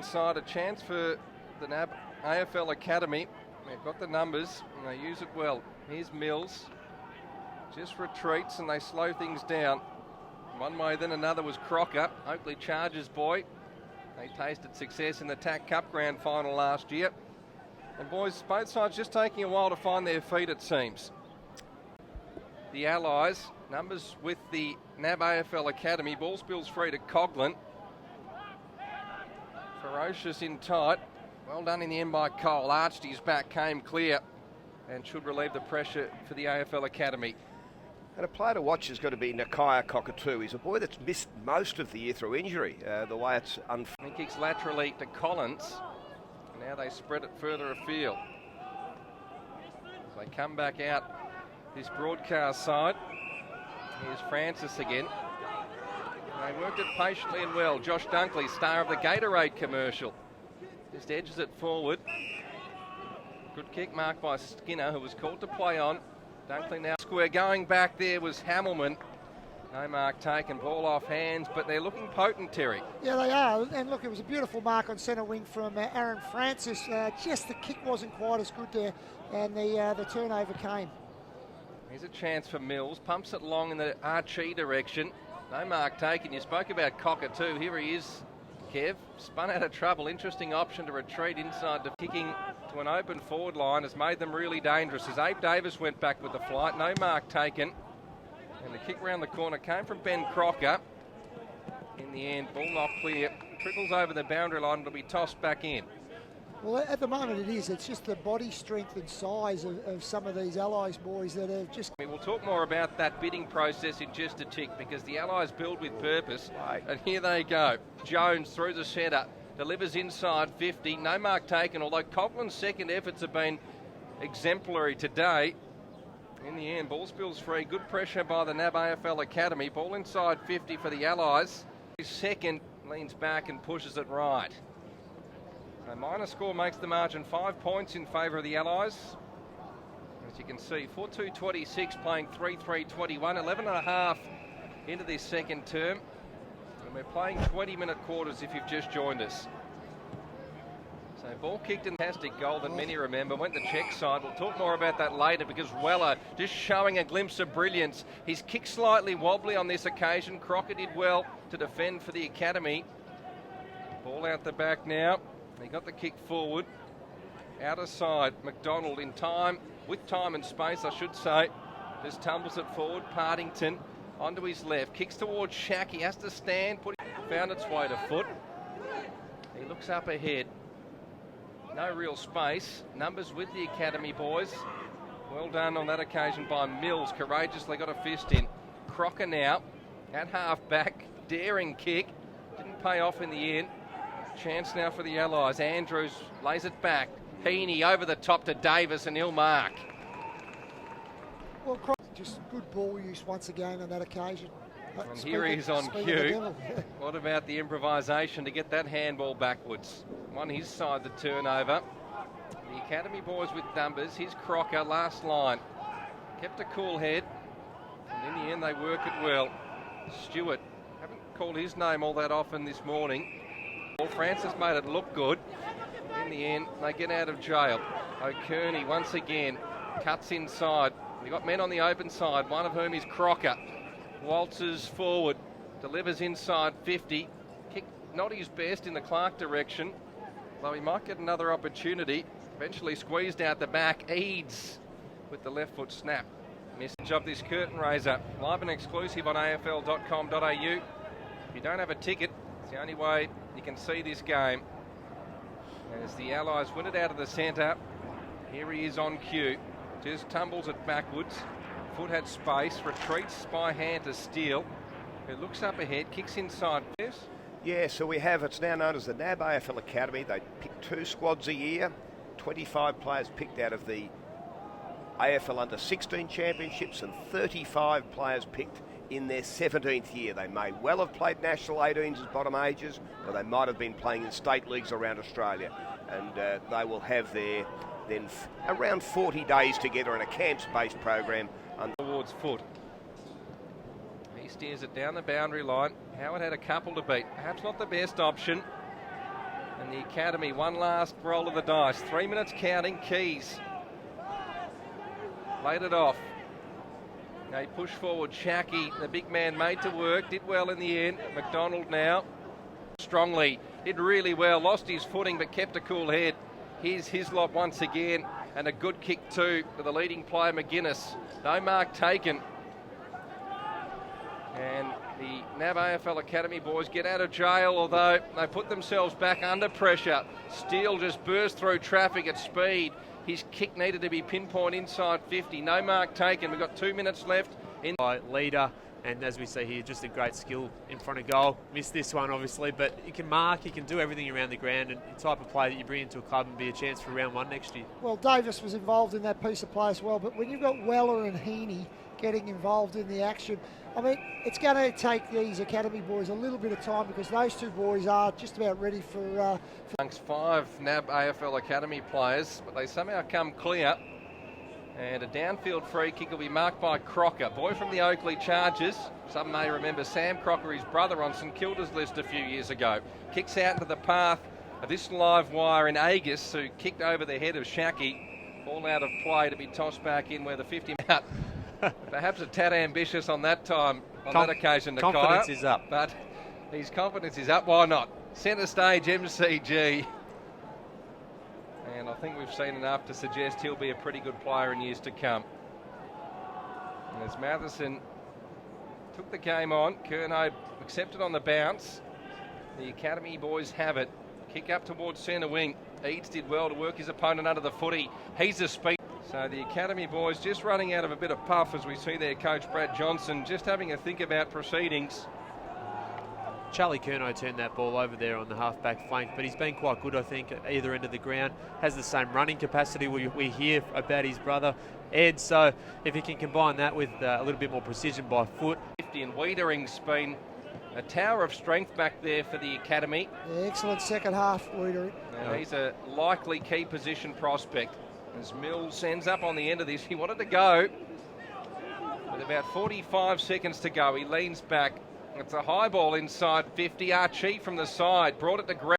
Inside a chance for the NAB AFL Academy. They've got the numbers and they use it well. Here's Mills. Just retreats and they slow things down. One way then another was Crocker, Oakley Chargers boy. They tasted success in the TAC Cup Grand Final last year. And boys, both sides just taking a while to find their feet, it seems. The Allies, numbers with the NAB AFL Academy. Ball spills free to Coughlin. Ferocious in tight. Well done in the end by Cole. Arched his back, came clear and should relieve the pressure for the AFL Academy. And a player to watch has got to be Nakia Cockatoo. He's a boy that's missed most of the year through injury. The way it's He kicks laterally to Collins. Now they spread it further afield. As they come back out this broadcast side. Here's Francis again. They worked it patiently and well. Josh Dunkley, star of the Gatorade commercial. Just edges it forward. Good kick marked by Skinner, who was called to play on. Dunkley now square. Going back there was Hamilman. No mark taken, ball off hands, but they're looking potent, Terry. Yeah, they are. And look, it was a beautiful mark on centre wing from Aaron Francis. Just the kick wasn't quite as good there, and the turnover came. Here's a chance for Mills. Pumps it long in the Archie direction. No mark taken. You spoke about Cockatoo. Here he is, Kev. Spun out of trouble. Interesting option to retreat inside. The kicking to an open forward line has made them really dangerous. As Abe Davis went back with the flight. No mark taken. And the kick round the corner came from Ben Crocker. In the end, ball not clear. Trickles over the boundary line. It'll be tossed back in. Well, at the moment it is. It's just the body strength and size of some of these Allies boys that have just... We'll talk more about that bidding process in just a tick, because the Allies build with purpose. And here they go. Jones through the centre. Delivers inside 50. No mark taken, although Coughlin's second efforts have been exemplary today. In the end, ball spills free. Good pressure by the NAB AFL Academy. Ball inside 50 for the Allies. His second leans back and pushes it right. So minor score makes the margin 5 points in favour of the Allies. As you can see, 4-2-26 playing 3-3-21, 11 and a half into this second term. And we're playing 20-minute quarters if you've just joined us. So ball kicked in, fantastic goal that many remember. Went the check side. We'll talk more about that later, because Weller just showing a glimpse of brilliance. His kick slightly wobbly on this occasion. Crocker did well to defend for the Academy. Ball out the back now. He got the kick forward. Outer side, McDonald in time, with time and space I should say. Just tumbles it forward. Partington onto his left. Kicks towards Shack. He has to stand. Found its way to foot. He looks up ahead. No real space. Numbers with the Academy boys. Well done on that occasion by Mills. Courageously got a fist in. Crocker now at half back. Daring kick. Didn't pay off in the end. Chance now for the Allies. Andrews lays it back. Heaney over the top to Davis, and he'll mark. Well, just good ball use once again on that occasion. And here he's on cue. What about the improvisation to get that handball backwards? On his side, the turnover. The Academy boys with numbers. Here's Crocker, last line. Kept a cool head. And in the end, they work it well. Stewart, haven't called his name all that often this morning. Well, Francis made it look good. In the end, they get out of jail. O'Kearney once again cuts inside. We've got men on the open side, one of whom is Crocker. Waltzes forward, delivers inside 50. Kick not his best in the Clark direction, though he might get another opportunity. Eventually squeezed out the back. Eads with the left foot snap. Message of this curtain raiser. Live and exclusive on afl.com.au. If you don't have a ticket, it's the only way you can see this game. As the Allies win it out of the centre. Here he is on cue. Just tumbles it backwards. Foot had space. Retreats by hand to Steele, who looks up ahead, kicks inside. Yes? Yeah, so we have, it's now known as the NAB AFL Academy. They pick 2 squads a year. 25 players picked out of the AFL Under-16 Championships and 35 players picked in their 17th year. They may well have played national 18s as bottom ages, or they might have been playing in state leagues around Australia. And they will have their then around 40 days together in a camps-based program. Towards foot. He steers it down the boundary line. Howard had a couple to beat. Perhaps not the best option. And And the Academy, one last roll of the dice. 3 minutes counting. Keys laid it off. They push forward. Shackey, the big man, made to work. Did well in the end. McDonald now strongly. Did really well. Lost his footing but kept a cool head. Here's Hislop once again. And a good kick too to the leading player, McGuinness. No mark taken. And the NAB AFL Academy boys get out of jail, although they put themselves back under pressure. Steele just burst through traffic at speed. His kick needed to be pinpoint inside 50. No mark taken. We've got 2 minutes left. Leader, and as we see here, just a great skill in front of goal. Missed this one, obviously, but he can mark, he can do everything around the ground, and the type of play that you bring into a club and be a chance for round one next year. Well, Davis was involved in that piece of play as well, but when you've got Weller and Heaney getting involved in the action, I mean, it's going to take these Academy boys a little bit of time because those two boys are just about ready for amongst 5 NAB AFL Academy players, but they somehow come clear. And a downfield free kick will be marked by Crocker, boy from the Oakley Chargers. Some may remember Sam Crocker, his brother, on St Kilda's list a few years ago. Kicks out into the path of this live wire in Agus, who kicked over the head of Shackey. Ball out of play to be tossed back in where the 50 out. Perhaps a tad ambitious on that time, on that occasion. Confidence is up. But his confidence is up. Why not? Centre stage MCG. And I think we've seen enough to suggest he'll be a pretty good player in years to come. And as Matheson took the game on, Curnow accepted on the bounce. The Academy boys have it. Kick up towards centre wing. Eads did well to work his opponent under the footy. He's a speed. So the Academy boys just running out of a bit of puff as we see their coach Brad Johnson just having a think about proceedings. Charlie Curnow turned that ball over there on the half-back flank, but he's been quite good, I think, at either end of the ground. Has the same running capacity we hear about his brother, Ed. So if he can combine that with a little bit more precision by foot. And Wiedering's been a tower of strength back there for the Academy. Yeah, excellent second half, Wiedering. Now he's a likely key position prospect. As Mills ends up on the end of this, he wanted to go. With about 45 seconds to go, he leans back. It's a high ball inside 50. Archie from the side brought it to ground.